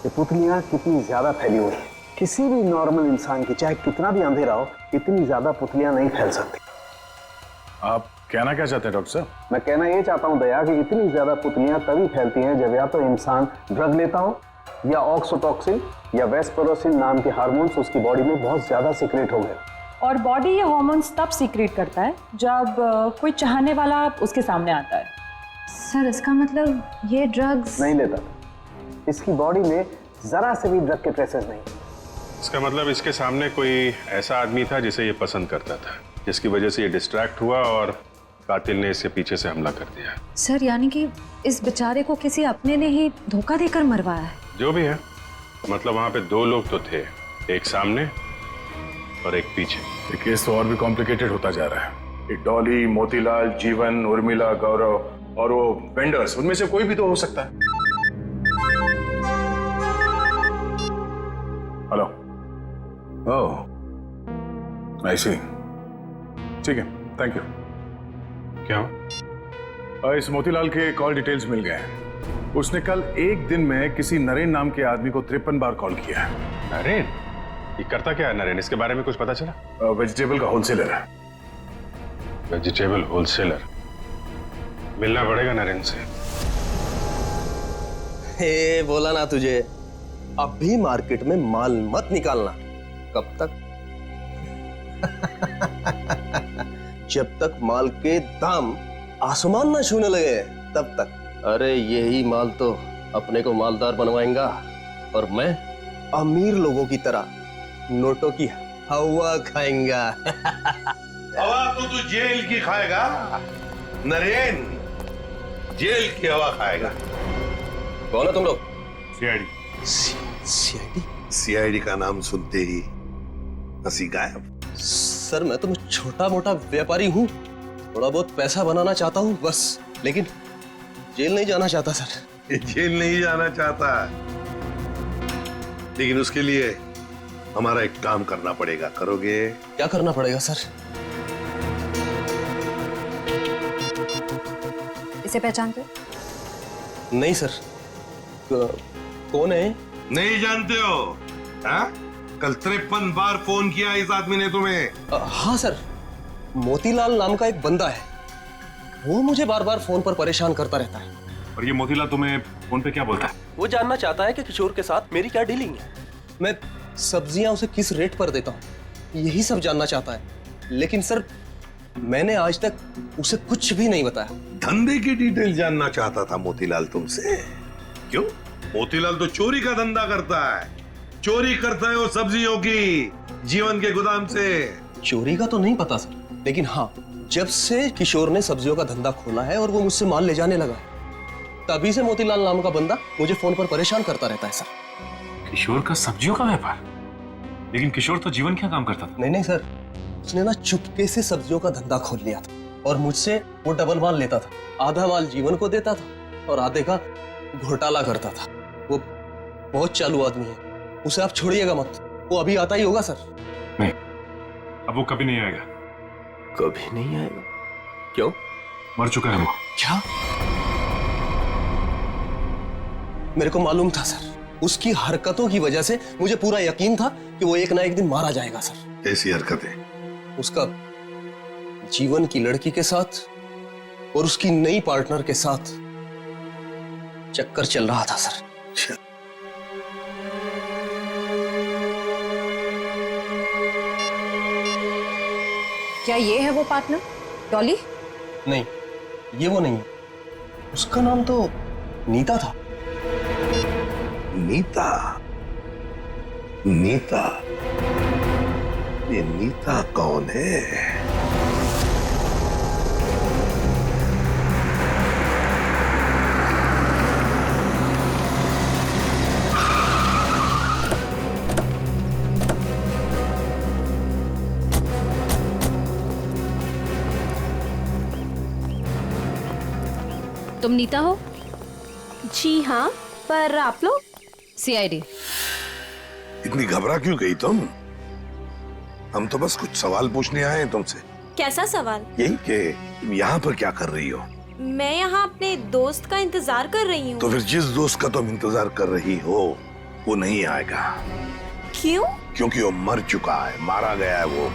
[SPEAKER 5] ये पुतलियां कितनी ज्यादा फैली हुई हैं। किसी भी नॉर्मल इंसान की, चाहे कितना भी अंधेरा हो, इतनी ज्यादा पुतलियां नहीं फैल सकती।
[SPEAKER 10] आप कहना क्या चाहते हैं डॉक्टर साहब?
[SPEAKER 5] मैं कहना ये चाहता हूं दया कि इतनी ज्यादा पुतलियां तभी फैलती हैं जब या तो इंसान ड्रग लेता हो, या ऑक्सीटोसिन या वेस्परोसिन नाम के हार्मोन्स उसकी बॉडी में बहुत ज्यादा सीक्रेट हो गए।
[SPEAKER 15] और बॉडी ये हार्मोन्स तब सीक्रेट करता है जब कोई चाहने वाला उसके सामने आता है।
[SPEAKER 13] सर इसका मतलब ये ड्रग्स
[SPEAKER 5] नहीं लेता, इसकी बॉडी में जरा से भी ड्रग के ट्रेसेस नहीं।
[SPEAKER 11] इसका मतलब इसके सामने कोई ऐसा आदमी था जिसे ये पसंद करता था, जिसकी वजह से ये डिस्ट्रैक्ट हुआ और कातिल ने इससे पीछे से हमला कर दिया।
[SPEAKER 13] सर यानी कि इस बेचारे को किसी अपने ने ही धोखा देकर मरवाया है।
[SPEAKER 11] जो भी है, मतलब वहां पे 2 लोग तो थे, एक सामने और एक पीछे।
[SPEAKER 10] ये केस तो और भी कॉम्प्लिकेटेड होता जा रहा है। ये डॉली, मोतीलाल, जीवन, उर्मिला, गौरव और वो वेंडर्स, उनमें से कोई भी तो हो सकता है। हेलो, ओह आई सी। ठीक है, थैंक यू। क्या इस मोतीलाल के कॉल डिटेल्स मिल गए हैं। उसने कल एक दिन में किसी नरेन नाम के आदमी को 53 बार कॉल किया है।
[SPEAKER 12] नरेन? ये करता क्या है नरेन? इसके बारे में कुछ पता चला?
[SPEAKER 10] वेजिटेबल का होलसेलर है।
[SPEAKER 12] Vegetable wholesaler? मिलना पड़ेगा नरेन से।
[SPEAKER 8] हे बोला ना तुझे, अब भी मार्केट में माल मत निकालना। कब तक? जब तक माल के दाम आसमान ना छूने लगे तब तक। अरे यही माल तो अपने को मालदार बनवाएगा और मैं अमीर लोगों की तरह नोटों की हवा खाएंगा।
[SPEAKER 11] हवा तो तू जेल की खाएगा नरेन, जेल की हवा खाएगा।
[SPEAKER 8] कौन है तुम लोग?
[SPEAKER 10] सीआईडी।
[SPEAKER 8] सीआईडी?
[SPEAKER 11] सीआईडी का नाम सुनते ही हंसी गायब।
[SPEAKER 8] सर मैं तो छोटा मोटा व्यापारी हूँ, थोड़ा बहुत पैसा बनाना चाहता हूँ बस, लेकिन जेल नहीं जाना चाहता सर।
[SPEAKER 11] जेल नहीं जाना चाहता, लेकिन उसके लिए हमारा एक काम करना पड़ेगा। करोगे?
[SPEAKER 8] क्या करना पड़ेगा सर?
[SPEAKER 13] इसे पहचानते?
[SPEAKER 8] नहीं सर। कौन है?
[SPEAKER 11] नहीं जानते हो? हाँ? कल 53 बार फोन किया इस आदमी ने तुम्हें।
[SPEAKER 8] हाँ सर, मोतीलाल नाम का एक बंदा है, वो मुझे बार बार फोन पर परेशान करता रहता है।
[SPEAKER 12] और ये मोतीलाल तुम्हें फोन पे क्या बोलता है?
[SPEAKER 8] वो जानना चाहता है कि किशोर के साथ मेरी क्या डीलिंग है, मैं सब्जियां उसे किस रेट पर देता हूँ, यही सब जानना चाहता है। लेकिन सर मैंने आज तक उसे कुछ भी नहीं बताया।
[SPEAKER 11] धंधे की डिटेल जानना चाहता था मोतीलाल तुमसे? क्यों? मोतीलाल तो चोरी का धंधा करता है। चोरी करता है वो सब्जियों की, जीवन के गोदाम से।
[SPEAKER 8] चोरी का तो नहीं पता सर, लेकिन हाँ, जब से किशोर ने सब्जियों का धंधा खोला है और वो मुझसे माल ले जाने लगा, तभी से मोतीलाल नाम का बंदा मुझे फोन पर परेशान करता रहता है सर।
[SPEAKER 12] किशोर का सब्जियों का व्यापार? लेकिन किशोर तो जीवन क्या काम करता था?
[SPEAKER 8] नहीं सर, उसने ना चुपके से सब्जियों का धंधा खोल लिया था और मुझसे वो डबल माल लेता था। आधा माल जीवन को देता था और आधे का घोटाला करता था। वो बहुत चालू आदमी है, उसे आप छोड़िएगा मत, वो अभी आता ही होगा सर।
[SPEAKER 12] नहीं, अब वो कभी नहीं आएगा।
[SPEAKER 8] कभी नहीं आएगा? क्यों?
[SPEAKER 12] मर चुका है वो।
[SPEAKER 8] क्या? मेरे को मालूम था सर, उसकी हरकतों की वजह से मुझे पूरा यकीन था कि वो एक ना एक दिन मारा जाएगा सर।
[SPEAKER 11] कैसी हरकतें?
[SPEAKER 8] उसका जीवन की लड़की के साथ और उसकी नई पार्टनर के साथ चक्कर चल रहा था सर।
[SPEAKER 13] क्या ये है वो पार्टनर, डॉली?
[SPEAKER 8] नहीं, ये वो नहीं है। उसका नाम तो नीता था।
[SPEAKER 11] नीता? नीता? ये नीता कौन है?
[SPEAKER 13] तुम नीता हो?
[SPEAKER 1] जी हाँ, पर आप लोग?
[SPEAKER 13] सीआईडी।
[SPEAKER 11] इतनी घबरा क्यों गई तुम? हम तो बस कुछ सवाल पूछने आए हैं तुमसे।
[SPEAKER 16] कैसा सवाल?
[SPEAKER 11] यही कि तुम यहाँ पर क्या कर रही हो?
[SPEAKER 16] मैं यहाँ अपने दोस्त का इंतजार कर रही हूँ।
[SPEAKER 11] तो फिर जिस दोस्त का तुम इंतजार कर रही हो वो नहीं आएगा।
[SPEAKER 16] क्यों?
[SPEAKER 11] क्योंकि वो मर चुका है, मारा गया है वो।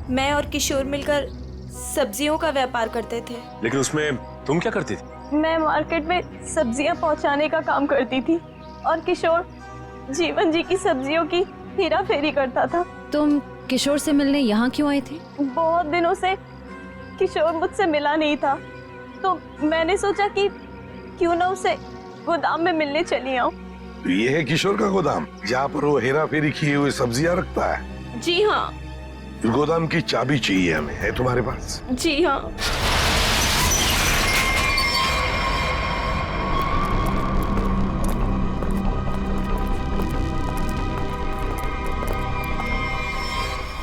[SPEAKER 16] मैं और किशोर मिलकर सब्जियों का व्यापार करते थे।
[SPEAKER 12] लेकिन उसमें तुम क्या करती थी?
[SPEAKER 16] मैं मार्केट में सब्जियां पहुंचाने का काम करती थी और किशोर जीवन जी की सब्जियों की हेरा फेरी करता था।
[SPEAKER 13] तुम किशोर से मिलने यहाँ क्यों आई थी?
[SPEAKER 16] बहुत दिनों से किशोर मुझसे मिला नहीं था, तो मैंने सोचा कि क्यों ना उसे गोदाम में मिलने चली आऊं।
[SPEAKER 11] तो ये है किशोर का गोदाम, जहाँ पर वो हेरा फेरी किए हुए सब्जियां रखता है?
[SPEAKER 16] जी हाँ।
[SPEAKER 11] गोदाम की चाबी चाहिए हमें, है तुम्हारे पास?
[SPEAKER 16] जी हाँ।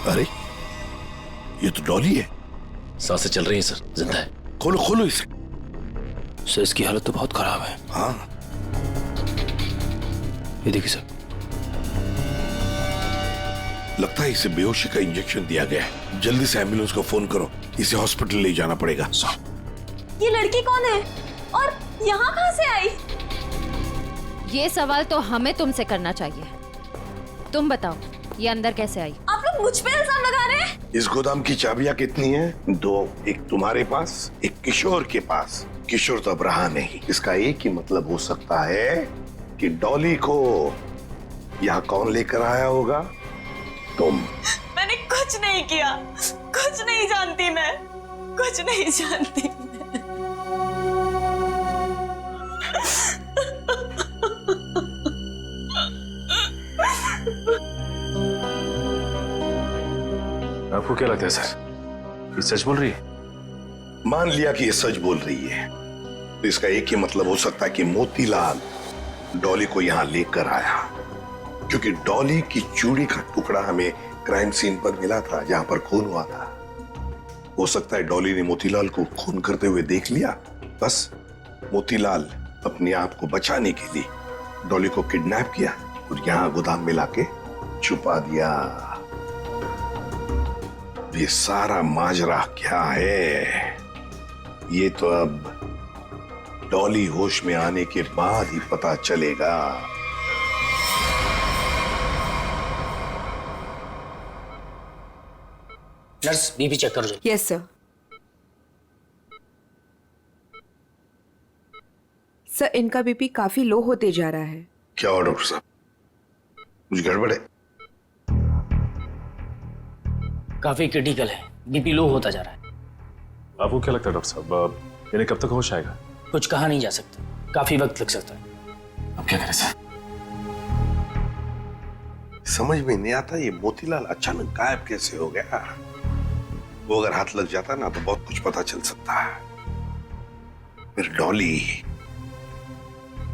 [SPEAKER 11] अरे ये तो डॉली है।
[SPEAKER 17] सांसें चल रही हैं सर, जिंदा है।
[SPEAKER 11] खोलो खोलो इसे।
[SPEAKER 12] सर इसकी हालत तो बहुत खराब है।
[SPEAKER 11] हाँ,
[SPEAKER 12] ये देखिए सर,
[SPEAKER 11] लगता है इसे बेहोशी का इंजेक्शन दिया गया है। जल्दी से एम्बुलेंस को फोन करो, इसे हॉस्पिटल ले जाना पड़ेगा।
[SPEAKER 16] ये लड़की कौन है और यहाँ कहाँ से आई?
[SPEAKER 13] ये सवाल तो हमें तुमसे करना चाहिए। तुम बताओ, ये अंदर कैसे आई?
[SPEAKER 16] आप लोग मुझ पे इल्जाम लगा रहे हैं?
[SPEAKER 11] इस गोदाम की चाबियां कितनी हैं? 2, एक तुम्हारे पास, एक किशोर के पास। किशोर तो अब रहा नहीं। इसका एक ही मतलब हो सकता है कि डॉली को यहाँ कौन लेकर आया होगा? तुम।
[SPEAKER 16] मैंने कुछ नहीं किया, कुछ नहीं जानती मैं, कुछ नहीं जानती मैं।
[SPEAKER 12] आपको क्या लगता है सर, ये सच बोल रही है?
[SPEAKER 11] मान लिया कि ये सच बोल रही है, तो इसका एक ही मतलब हो सकता है कि मोतीलाल डॉली को यहाँ लेकर आया, क्योंकि डॉली की चूड़ी का टुकड़ा हमें क्राइम सीन पर मिला था, जहां पर खून हुआ था। हो सकता है डॉली ने मोतीलाल को खून करते हुए देख लिया। बस मोतीलाल अपने आप को बचाने के लिए डॉली को किडनैप किया और यहाँ गोदाम में लाके छुपा दिया। ये सारा माजरा क्या है, ये तो अब डॉली होश में आने के बाद ही पता चलेगा।
[SPEAKER 6] नर्स, बीपी चेक करो।
[SPEAKER 17] Yes sir. सर, इनका बीपी काफी लो होते जा रहा है।
[SPEAKER 11] क्या हुआ डॉक्टर साहब, कुछ गड़बड़ है?
[SPEAKER 6] काफी क्रिटिकल है, बीपी लो होता जा रहा है।
[SPEAKER 12] आपको क्या लगता है डॉक्टर साहब, इन्हें कब तक होश आएगा?
[SPEAKER 6] कुछ कहा नहीं जा सकता, काफी वक्त लग सकता है।
[SPEAKER 12] अब क्या करें सर?
[SPEAKER 11] समझ में नहीं आता ये मोतीलाल अचानक गायब कैसे हो गया। वो अगर हाथ लग जाता ना तो बहुत कुछ पता चल सकता है। फिर डॉली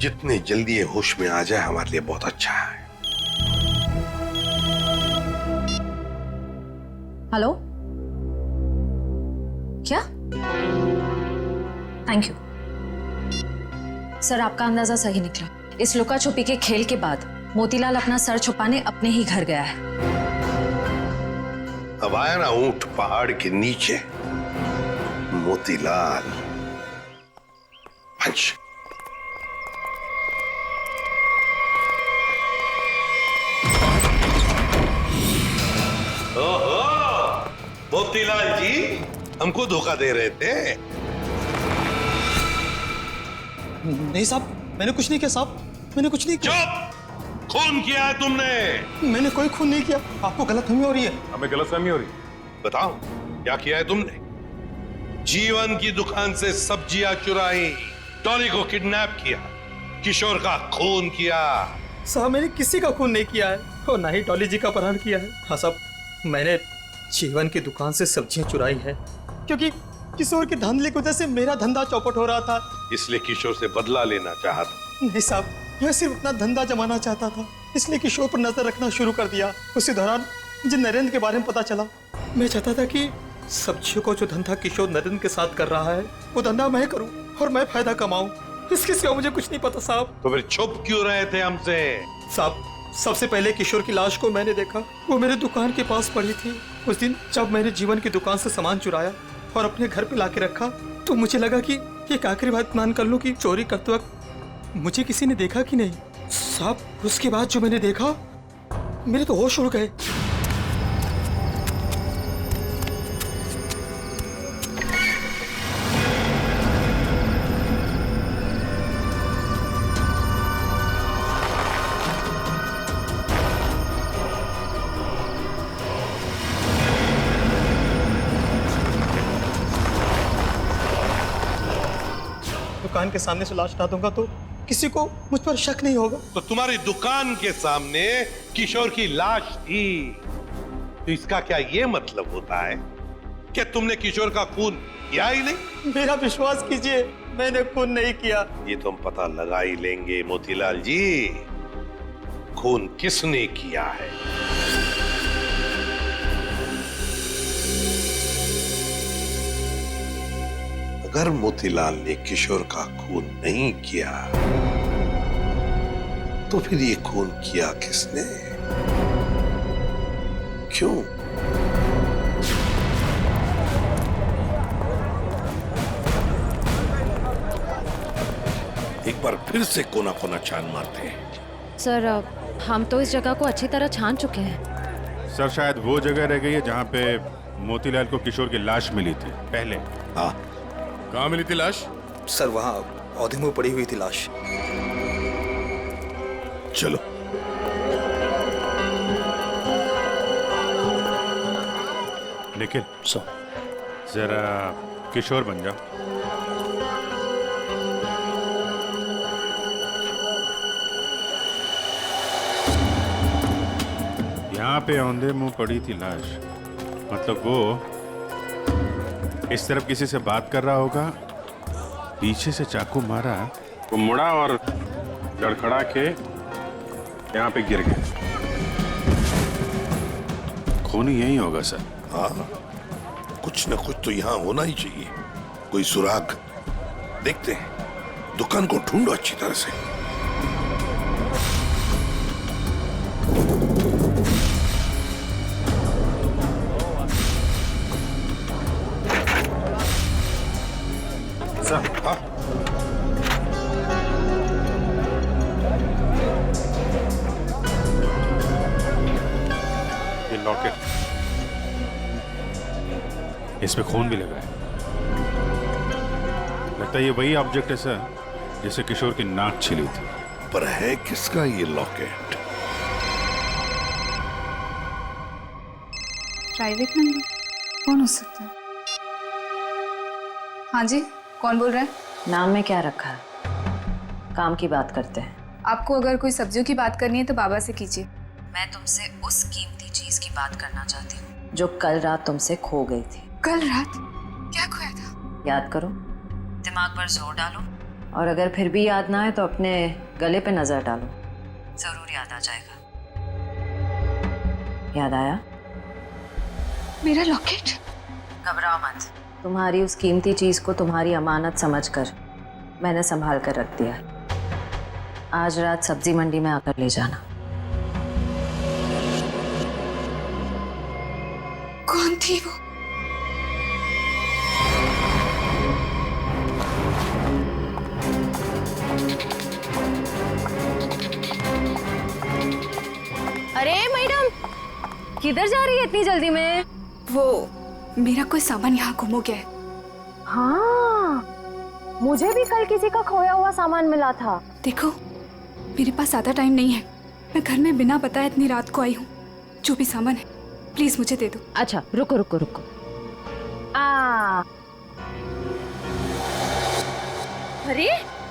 [SPEAKER 11] जितने जल्दी ये होश में आ जाए हमारे लिए बहुत अच्छा है।
[SPEAKER 13] हेलो, क्या? थैंक यू सर, आपका अंदाजा सही निकला। इस लुका छुपी के खेल के बाद मोतीलाल अपना सर छुपाने अपने ही घर गया है।
[SPEAKER 11] अब आया ना ऊंट पहाड़ के नीचे, मोतीलाल। पंच। ओहो, मोतीलाल जी हमको धोखा दे रहे थे।
[SPEAKER 2] नहीं साहब, मैंने कुछ नहीं किया साहब, मैंने कुछ नहीं किया।
[SPEAKER 11] चुप! खून किया है तुमने।
[SPEAKER 2] मैंने कोई खून नहीं किया, आपको गलतफहमी हो रही है।
[SPEAKER 12] हमें गलतफहमी हो रही है।
[SPEAKER 11] बताओ क्या किया है तुमने? जीवन की दुकान से सब्जियां चुराई, डॉली को किडनैप किया, किशोर का खून किया।
[SPEAKER 2] साहब, मैंने किसी का खून नहीं किया है और ना ही डॉली जी का अपहरण किया है। हाँ साहब, मैंने जीवन की दुकान से सब्जियां चुराई है क्योंकि किशोर के धंधे की वजह से मेरा धंधा चौपट हो रहा था,
[SPEAKER 11] इसलिए किशोर से बदला लेना चाहा था।
[SPEAKER 2] नहीं साहब, मैं सिर्फ अपना धंधा जमाना चाहता था, इसलिए किशोर पर नजर रखना शुरू कर दिया। उसी दौरान मुझे नरेंद्र के बारे में पता चला। मैं चाहता था कि सब्जियों को जो धंधा किशोर नरेंद्र के साथ कर रहा है वो धंधा मैं करूं और मैं फायदा कमाऊं। इसके सिवा मुझे कुछ नहीं पता साहब।
[SPEAKER 11] तो फिर छुप क्यों रहे थे हमसे?
[SPEAKER 2] साहब, सबसे पहले किशोर की लाश को मैंने देखा, वो मेरे दुकान के पास पड़ी थी। उस दिन जब मैंने जीवन की दुकान से सामान चुराया और अपने घर पे लाके रखा तो मुझे लगा कि एक आखिरी बात मान कर लूं कि चोरी करते वक्त मुझे किसी ने देखा कि नहीं। साहब, उसके बाद जो मैंने देखा मेरे तो होश उड़ गए। दुकान के सामने से लाश हटा दूंगा तो किसी को मुझ पर शक नहीं होगा।
[SPEAKER 11] तो तुम्हारी दुकान के सामने किशोर की लाश थी, तो इसका क्या ये मतलब होता है कि तुमने किशोर का खून किया ही नहीं?
[SPEAKER 2] मेरा विश्वास कीजिए, मैंने खून नहीं किया।
[SPEAKER 11] ये तो हम पता लगा ही लेंगे मोतीलाल जी, खून किसने किया है। अगर मोतीलाल ने किशोर का खून नहीं किया तो फिर ये खून किया किसने? क्यों? एक बार फिर से कोना कोना छान मारते हैं।
[SPEAKER 13] सर हम तो इस जगह को अच्छी तरह छान चुके हैं।
[SPEAKER 18] सर शायद वो जगह रह गई है जहाँ पे मोतीलाल को किशोर की लाश मिली थी पहले।
[SPEAKER 11] हाँ, कहाँ मिली थी लाश?
[SPEAKER 2] सर वहाँ पौधे में पड़ी हुई थी लाश।
[SPEAKER 11] चलो।
[SPEAKER 18] निखिल जरा किशोर बन जाओ। यहाँ पे औंधे मुंह पड़ी थी लाश, मतलब वो इस तरफ किसी से बात कर रहा होगा, पीछे से चाकू मारा,
[SPEAKER 9] वो मुड़ा और लड़खड़ा के यहाँ पे गिर गया।
[SPEAKER 18] खून यही होगा सर।
[SPEAKER 11] हाँ, कुछ न कुछ तो यहाँ होना ही चाहिए, कोई सुराग। देखते हैं, दुकान को ढूंढो अच्छी तरह से।
[SPEAKER 18] सर, हाँ। ये लॉकेट, इस पे खून भी लगा है। लगता है ये वही ऑब्जेक्ट है सर जिसे किशोर की नाक छिली थी।
[SPEAKER 11] पर है किसका ये लॉकेट?
[SPEAKER 1] प्राइवेट नंबर कौन हो सकता है? हाँ जी, कौन बोल रहा है?
[SPEAKER 19] नाम में क्या रखा है? काम की बात करते हैं।
[SPEAKER 1] आपको अगर कोई सब्जियों की बात करनी है तो बाबा से कीजिए।
[SPEAKER 19] मैं तुमसे उस कीमती चीज की बात करना चाहती हूँ जो कल रात तुमसे खो गई थी।
[SPEAKER 1] कल रात क्या खोया था?
[SPEAKER 19] याद करो, दिमाग पर जोर डालो, और अगर फिर भी याद ना आए तो अपने गले पे नजर डालो, जरूर याद आ जाएगा। याद आया?
[SPEAKER 1] मेरा लॉकेट?
[SPEAKER 19] घबराओ मत, तुम्हारी उस कीमती चीज को तुम्हारी अमानत समझकर मैंने संभाल कर रख दिया। आज रात सब्जी मंडी में आकर ले जाना।
[SPEAKER 1] कौन थी वो?
[SPEAKER 13] अरे मैडम, किधर जा रही है इतनी जल्दी में?
[SPEAKER 1] वो मेरा कोई सामान यहाँ गुम हो गया है।
[SPEAKER 13] हाँ, मुझे भी कल किसी का खोया हुआ सामान मिला था।
[SPEAKER 1] देखो, मेरे पास ज़्यादा टाइम नहीं है। मैं घर में बिना बताए इतनी रात को आई हूँ। जो भी सामान है प्लीज मुझे दे दो।
[SPEAKER 13] अच्छा रुको रुको रुको। अरे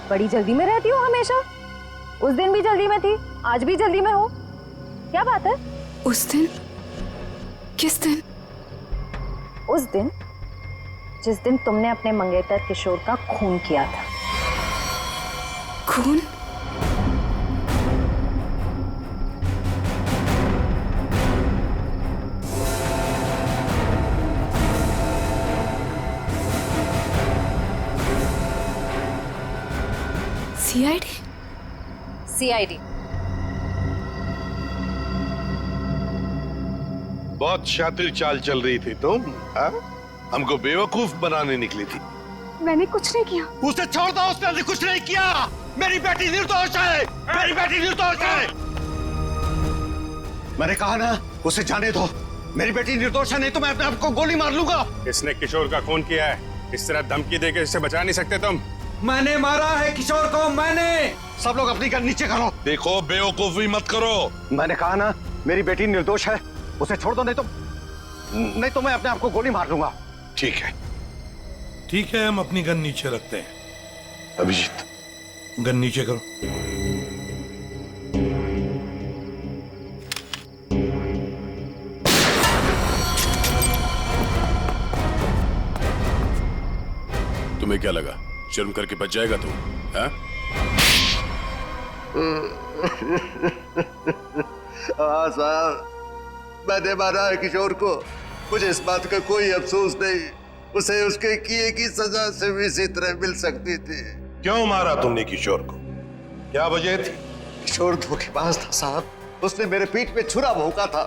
[SPEAKER 13] बड़ी जल्दी में रहती हो हमेशा। उस दिन भी जल्दी में थी, आज भी जल्दी में हो, क्या बात है?
[SPEAKER 1] उस दिन? किस दिन?
[SPEAKER 19] उस दिन जिस दिन तुमने अपने मंगेतर किशोर का खून किया था।
[SPEAKER 1] खून? सीआईडी?
[SPEAKER 19] सीआईडी।
[SPEAKER 11] बहुत शातिर चाल चल रही थी तुम, हाँ? हमको बेवकूफ बनाने निकली थी।
[SPEAKER 1] मैंने कुछ नहीं किया।
[SPEAKER 3] उसे छोड़ दो, उसने कुछ नहीं किया। मेरी बेटी निर्दोष है, मेरी बेटी निर्दोष है। मैंने कहा ना, उसे जाने दो। मेरी बेटी निर्दोष है, नहीं तो मैं अपने आप को गोली मार लूंगा।
[SPEAKER 18] इसने किशोर का खून किया है, इस तरह धमकी देकर इससे बचा नहीं सकते तुम।
[SPEAKER 4] मैंने मारा है किशोर को, मैंने।
[SPEAKER 3] सब लोग अपनी गन नीचे करो।
[SPEAKER 11] देखो, बेवकूफी मत करो।
[SPEAKER 3] मैंने कहा ना, मेरी बेटी निर्दोष है, उसे छोड़ दो, नहीं तो मैं अपने आप को गोली मार लूंगा।
[SPEAKER 11] ठीक है, ठीक है, हम अपनी गन नीचे रखते हैं। अभिजीत, गन नीचे करो।
[SPEAKER 10] तुम्हें क्या लगा शर्म करके बच जाएगा तू? हाँ?
[SPEAKER 3] हाँ साहब, मैंने मारा है किशोर को। मुझे इस बात का कोई अफसोस नहीं। उसे उसके किए की सजा से भी इसी तरह मिल सकती थी।
[SPEAKER 11] क्यों मारा तुमने किशोर को? क्या वजह थी?
[SPEAKER 3] किशोर धोखेबाज था साहब। उसने मेरे पीठ पे छुरा भोंका था।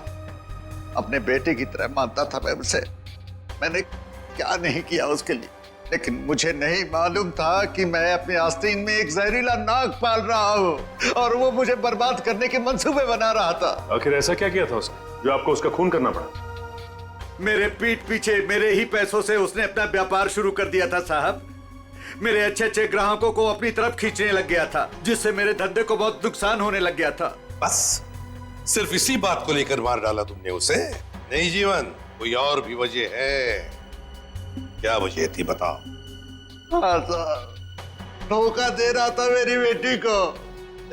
[SPEAKER 3] अपने बेटे की तरह मानता था मैं उसे। मैंने क्या नहीं किया उसके लिए, लेकिन मुझे नहीं मालूम था कि मैं अपने आस्तीन में एक जहरीला नाग पाल रहा हूँ और वो मुझे बर्बाद करने के मंसूबे बना रहा था।
[SPEAKER 12] आखिर ऐसा क्या किया था उसने जो आपको उसका खून करना पड़ा?
[SPEAKER 3] मेरे पीठ पीछे मेरे ही पैसों से उसने अपना व्यापार शुरू कर दिया था साहब। मेरे अच्छे अच्छे ग्राहकों को अपनी तरफ खींचने लग गया था, जिससे मेरे धंधे को बहुत नुकसान होने लग गया था।
[SPEAKER 11] बस सिर्फ इसी बात को लेकर मार डाला तुमने उसे? नहीं जीवन, कोई और भी वजह है? क्या वजह थी बताओ?
[SPEAKER 3] हाँ साहब, धोखा दे रहा था मेरी बेटी को।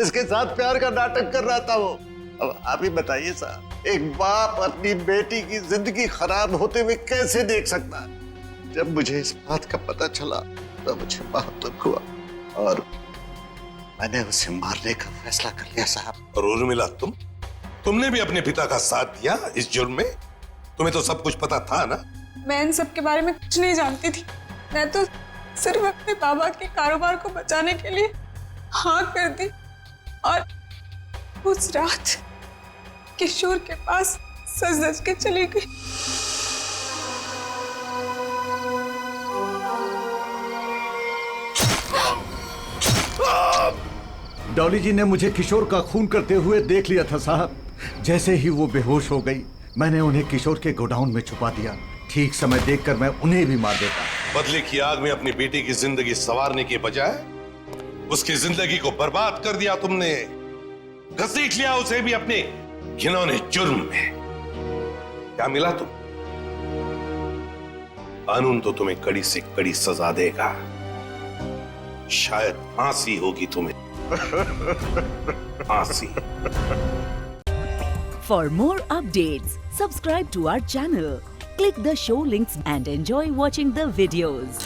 [SPEAKER 3] इसके साथ प्यार का नाटक कर रहा था वो। अब आप ही बताइए साहब, एक बाप अपनी बेटी की जिंदगी खराब होते हुए कैसे देख सकता है? जब मुझे इस बात का पता चला तो मुझे बहुत दुख हुआ और मैंने उसे मारने का फैसला कर लिया साहब।
[SPEAKER 11] और उर्मिला, तुमने भी अपने पिता का साथ दिया इस जुर्म में? तुम्हें तो सब कुछ पता था ना?
[SPEAKER 20] मैं इन सब के बारे में कुछ नहीं जानती थी। मैं तो सिर्फ अपने बाबा के कारोबार को बचाने के लिए हाँ कर दी और उस रात किशोर के पास सज धज के चली गई।
[SPEAKER 3] डॉली जी ने मुझे किशोर का खून करते हुए देख लिया था साहब। जैसे ही वो बेहोश हो गई, मैंने उन्हें किशोर के गोडाउन में छुपा दिया। ठीक समय देखकर मैं उन्हें भी मार देता।
[SPEAKER 11] बदले की आग में अपनी बेटी की जिंदगी संवारने के बजाय उसकी जिंदगी को बर्बाद कर दिया तुमने। घसीट लिया उसे भी अपने घिनौने जुर्म में। क्या मिला तुम? कानून तो तुम्हें कड़ी से कड़ी सजा देगा। शायद फांसी होगी तुम्हें। फांसी।
[SPEAKER 21] For more updates, subscribe to our channel, click the show links and enjoy watching the videos.